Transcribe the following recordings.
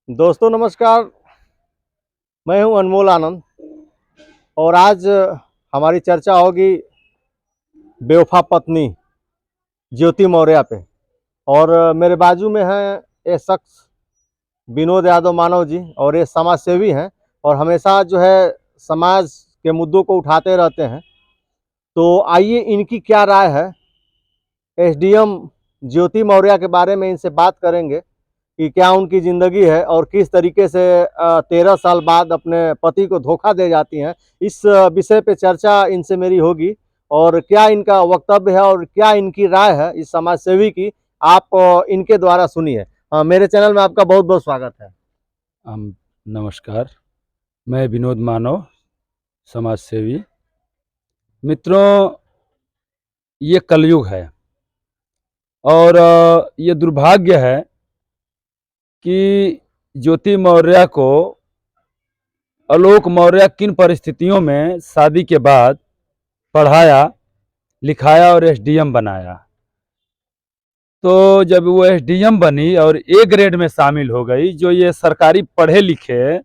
दोस्तों नमस्कार। मैं हूं अनमोल आनंद और आज हमारी चर्चा होगी बेवफा पत्नी ज्योति मौर्य पे। और मेरे बाजू में हैं ये शख्स विनोद यादव मानव जी, और ये समाज सेवी हैं और हमेशा जो है समाज के मुद्दों को उठाते रहते हैं। तो आइए इनकी क्या राय है एसडीएम ज्योति मौर्य के बारे में इनसे बात करेंगे कि क्या उनकी ज़िंदगी है और किस तरीके से 13 साल बाद अपने पति को धोखा दे जाती हैं। इस विषय पे चर्चा इनसे मेरी होगी और क्या इनका वक्तव्य है और क्या इनकी राय है इस समाज सेवी की, आप इनके द्वारा सुनिए। मेरे चैनल में आपका बहुत बहुत स्वागत है। नमस्कार, मैं विनोद मानव, समाज सेवी। मित्रों, ये कलयुग है और ये दुर्भाग्य है कि ज्योति मौर्य को आलोक मौर्य किन परिस्थितियों में शादी के बाद पढ़ाया, लिखाया और एसडीएम बनाया। तो जब वो एसडीएम बनी और ए ग्रेड में शामिल हो गई, जो ये सरकारी पढ़े लिखे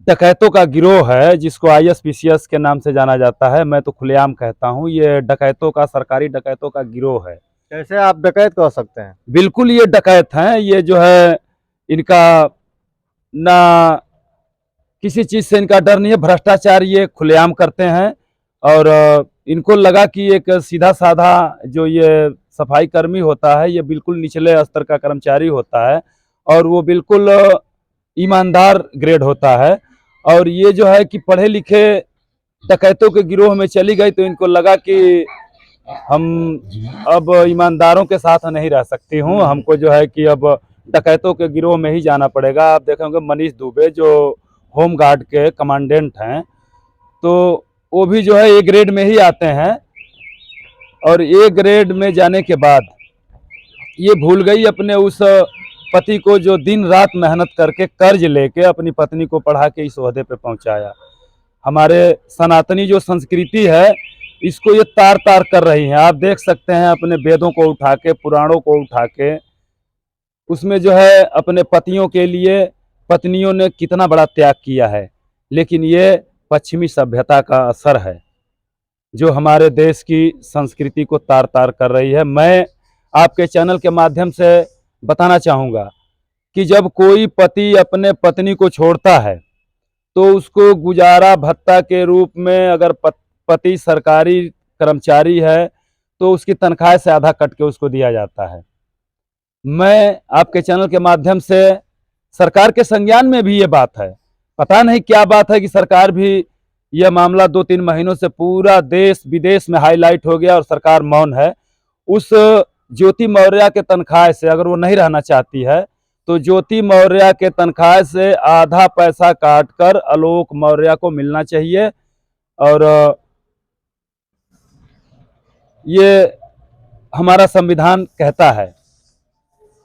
डकैतों का गिरोह है, जिसको आईएएस पीसीएस के नाम से जाना जाता है। मैं तो खुलेआम कहता हूँ, ये डकैतों का, सरकारी डकैतों का गिरोह है। कैसे आप डकैत कह सकते हैं? बिल्कुल ये डकैत हैं। ये जो है, इनका ना किसी चीज से इनका डर नहीं है। भ्रष्टाचार ये खुलेआम करते हैं और इनको लगा कि एक सीधा साधा जो ये सफाई कर्मी होता है, ये बिल्कुल निचले स्तर का कर्मचारी होता है और वो बिल्कुल ईमानदार ग्रेड होता है। और ये जो है कि पढ़े लिखे डकैतों के गिरोह में चली गई, तो इनको लगा कि हम अब ईमानदारों के साथ नहीं रह सकती हूँ, हमको जो है कि अब डकैतों के गिरोह में ही जाना पड़ेगा। आप देखेंगे मनीष दुबे जो होम गार्ड के कमांडेंट हैं, तो वो भी जो है ए ग्रेड में ही आते हैं। और ए ग्रेड में जाने के बाद ये भूल गई अपने उस पति को, जो दिन रात मेहनत करके कर्ज लेके अपनी पत्नी को पढ़ा के इस ओहदे पे पहुंचाया। हमारे सनातनी जो संस्कृति है, इसको ये तार तार कर रही हैं। आप देख सकते हैं अपने वेदों को उठा के, पुराणों को उठा के, उसमें जो है अपने पतियों के लिए पत्नियों ने कितना बड़ा त्याग किया है। लेकिन ये पश्चिमी सभ्यता का असर है जो हमारे देश की संस्कृति को तार तार कर रही है। मैं आपके चैनल के माध्यम से बताना चाहूँगा कि जब कोई पति अपने पत्नी को छोड़ता है, तो उसको गुजारा भत्ता के रूप में, अगर पति सरकारी कर्मचारी है तो उसकी तनख्वाह से आधा कट के उसको दिया जाता है। मैं आपके चैनल के माध्यम से सरकार के संज्ञान में भी ये बात है, पता नहीं क्या बात है कि सरकार भी, यह मामला 2-3 महीनों से पूरा देश विदेश में हाईलाइट हो गया और सरकार मौन है। उस ज्योति मौर्य के तनख्वाह से अगर वो नहीं रहना चाहती है, तो ज्योति मौर्य के तनख्वाह से आधा पैसा काटकर आलोक मौर्य को मिलना चाहिए। और ये हमारा संविधान कहता है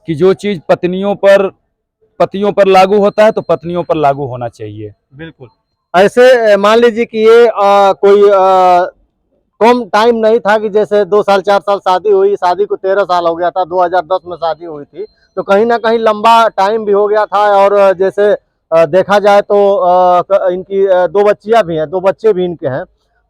कि जो चीज पतियों पर लागू होता है, तो पत्नियों पर लागू होना चाहिए। बिल्कुल। ऐसे मान लीजिए कि ये कोई कम टाइम नहीं था कि जैसे 2 साल 4 साल शादी हुई, शादी को 13 साल हो गया था, 2010 में शादी हुई थी, तो कहीं ना कहीं लंबा टाइम भी हो गया था। और जैसे देखा जाए तो इनकी 2 बच्चियां भी हैं, 2 बच्चे भी इनके हैं।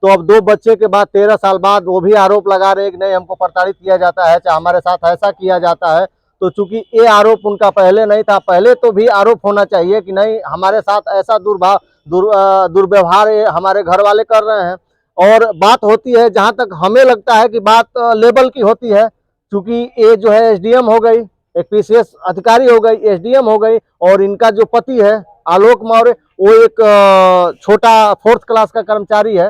तो अब 2 बच्चे के बाद 13 साल बाद वो भी आरोप लगा रहे हैं कि नहीं, हमको प्रताड़ित किया जाता है, चाहे हमारे साथ ऐसा किया जाता है। तो चूंकि ये आरोप उनका पहले नहीं था, पहले तो भी आरोप होना चाहिए कि नहीं, हमारे साथ ऐसा दुर्व्यवहार हमारे घर वाले कर रहे हैं। और बात होती है, जहां तक हमें लगता है कि बात लेवल की होती है, क्योंकि ये जो है एसडीएम हो गई, एक पीसीएस अधिकारी हो गई, एसडीएम हो गई, और इनका जो पति है आलोक मौर्य, वो एक छोटा 4th क्लास का कर्मचारी है,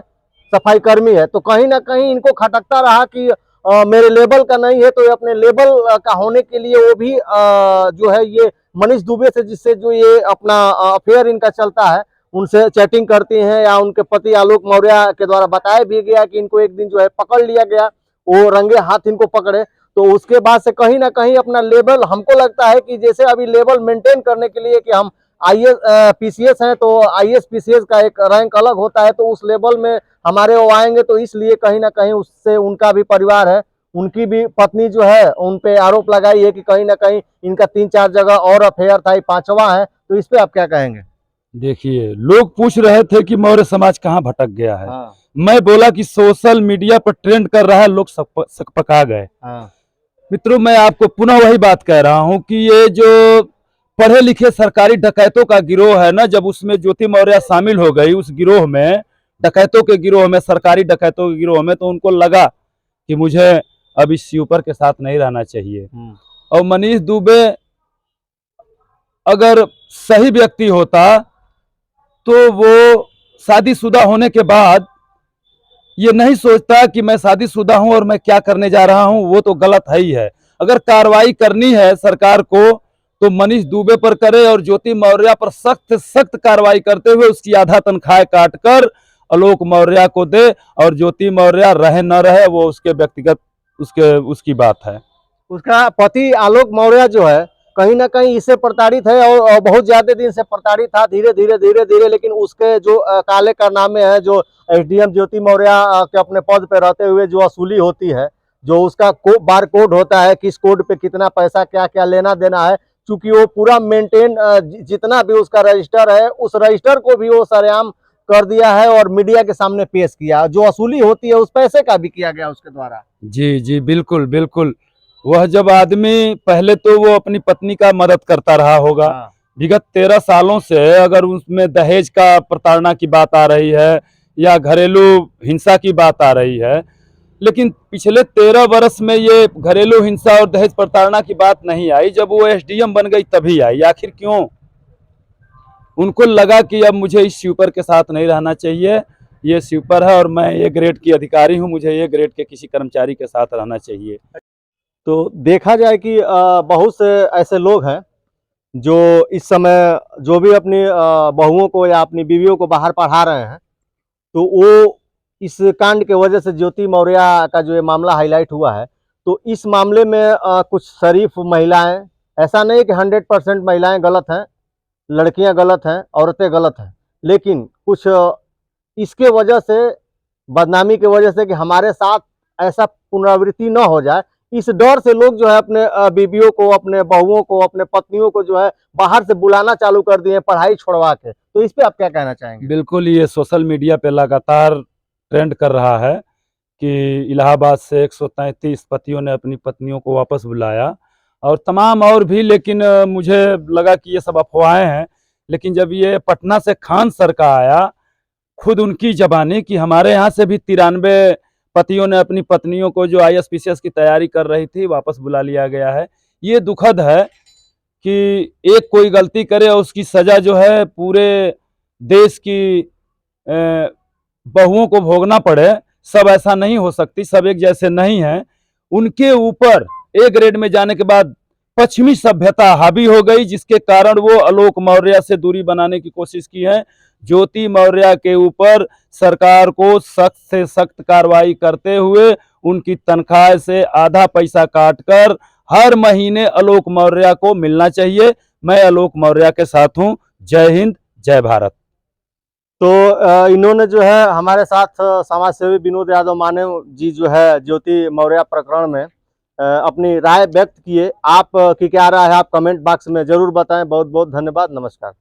सफाई कर्मी है। तो कहीं ना कहीं इनको खटकता रहा कि मेरे लेवल का नहीं है, तो ये अपने लेवल का होने के लिए वो भी जो है ये मनीष दुबे से, जिससे जो ये अपना अफेयर इनका चलता है, उनसे चैटिंग करती हैं, या उनके पति आलोक मौर्य के द्वारा बताया भी गया कि इनको एक दिन जो है पकड़ लिया गया, वो रंगे हाथ इनको पकड़े। तो उसके बाद से कहीं ना कहीं अपना लेवल, हमको लगता है कि जैसे अभी लेवल मेंटेन करने के लिए कि हम आईएएस पीसीएस हैं, तो आईएएस पीसीएस का एक रैंक अलग होता है, तो उस लेवल में हमारे वो आएंगे, तो इसलिए कहीं ना कहीं उससे उनका भी परिवार है उनकी भी पत्नी जो है उन पे आरोप लगाई है कि कहीं ना कहीं इनका 3-4 जगह और अफेयर था, ये 5वां है। तो इस पे आप क्या कहेंगे? देखिए, लोग पूछ रहे थे कि मौर्य समाज कहाँ भटक गया है। हाँ, मैं बोला कि सोशल मीडिया पर ट्रेंड कर रहा है, लोग सकपका गए। हाँ, मित्रों, मैं आपको पुनः वही बात कह रहा हूं कि ये जो पढ़े लिखे सरकारी डकैतों का गिरोह है ना, जब उसमें ज्योति मौर्य शामिल हो गई उस गिरोह में, डकैतों के गिरोह में, सरकारी डकैतों के गिरोह में, तो उनको लगा कि मुझे अब इस स्वीपर के साथ नहीं रहना चाहिए। और मनीष दुबे अगर सही व्यक्ति होता तो वो शादीशुदा होने के बाद ये नहीं सोचता कि मैं शादीशुदा हूं और मैं क्या करने जा रहा हूं, वो तो गलत है ही है। अगर कार्रवाई करनी है सरकार को तो मनीष दुबे पर करे और ज्योति मौर्य पर सख्त सख्त कार्रवाई करते हुए उसकी आधा तनख्वाह काट कर आलोक मौर्य को दे, और ज्योति मौर्य रहे न रहे वो उसके व्यक्तिगत उसकी बात है। उसका पति आलोक मौर्य जो है कहीं ना कहीं इससे प्रताड़ित है और बहुत ज्यादा दिन से प्रताड़ित था, धीरे धीरे, लेकिन उसके जो काले कारनामे हैं, जो एसडीएम ज्योति मौर्य के अपने पद पे रहते हुए जो वसूली होती है, जो उसका बार कोड होता है, किस कोड पे कितना पैसा क्या क्या लेना देना है, चूंकि वो पूरा मेंटेन, जितना भी उसका रजिस्टर है उस रजिस्टर को भी वो सरेआम कर दिया है और मीडिया के सामने पेश किया। जो वसूली होती है उस पैसे का भी किया गया उसके द्वारा। जी जी, बिल्कुल बिल्कुल। वह जब आदमी पहले तो वो अपनी पत्नी का मदद करता रहा होगा, विगत 13 सालों से, अगर उसमें दहेज का प्रताड़ना की बात आ रही है या घरेलू हिंसा की बात आ रही है, लेकिन पिछले 13 वर्ष में ये घरेलू हिंसा और दहेज प्रताड़ना की बात नहीं आई। जब वो एसडीएम बन गई तभी आई। आखिर क्यों? उनको लगा कि अब मुझे इस स्वीपर के साथ नहीं रहना चाहिए, ये स्वीपर है और मैं ए ग्रेड की अधिकारी हूँ, मुझे ए ग्रेड के किसी कर्मचारी के साथ रहना चाहिए। तो देखा जाए कि बहुत से ऐसे लोग हैं जो इस समय जो भी अपनी बहुओं को या अपनी बीवियों को बाहर पढ़ा रहे हैं, तो वो इस कांड के वजह से ज्योति मौर्य का जो ये मामला हाईलाइट हुआ है, तो इस मामले में कुछ शरीफ महिलाएं, ऐसा नहीं कि 100% महिलाएं गलत हैं, लड़कियां गलत हैं, औरतें गलत हैं, लेकिन कुछ इसके वजह से, बदनामी की वजह से कि हमारे साथ ऐसा पुनरावृत्ति न हो जाए, इस डर से लोग जो है अपने बीवियों को, अपने बहुओं को, अपने पत्नियों को जो है बाहर से बुलाना चालू कर दिए पढ़ाई छोड़वा के। तो इस पे आप क्या कहना चाहेंगे? बिल्कुल, ये सोशल मीडिया पे लगातार ट्रेंड कर रहा है कि इलाहाबाद से 133 पतियों ने अपनी पत्नियों को वापस बुलाया और तमाम और भी, लेकिन मुझे लगा कि ये सब अफवाहें हैं। लेकिन जब ये पटना से खान सर का आया, खुद उनकी जबानी, कि हमारे यहाँ से भी 93 पतियों ने अपनी पत्नियों को जो आईएएस की तैयारी कर रही थी वापस बुला लिया गया है। ये दुखद है कि एक कोई गलती करे और उसकी सजा जो है पूरे देश की बहुओं को भोगना पड़े। सब ऐसा नहीं हो सकती, सब एक जैसे नहीं हैं। उनके ऊपर ए ग्रेड में जाने के बाद पश्चिमी सभ्यता हावी हो गई, जिसके कारण वो आलोक मौर्य से दूरी बनाने की कोशिश की है। ज्योति मौर्य के ऊपर सरकार को सख्त से सख्त कार्रवाई करते हुए उनकी तनख्वाह से आधा पैसा काटकर हर महीने आलोक मौर्य को मिलना चाहिए। मैं आलोक मौर्य के साथ हूं। जय हिंद, जय भारत। तो इन्होंने जो है हमारे साथ समाज सेवी विनोद यादव मानव जी जो है ज्योति मौर्य प्रकरण में अपनी राय व्यक्त किए। आप की क्या राय है, आप कमेंट बॉक्स में जरूर बताएं। बहुत बहुत धन्यवाद, नमस्कार।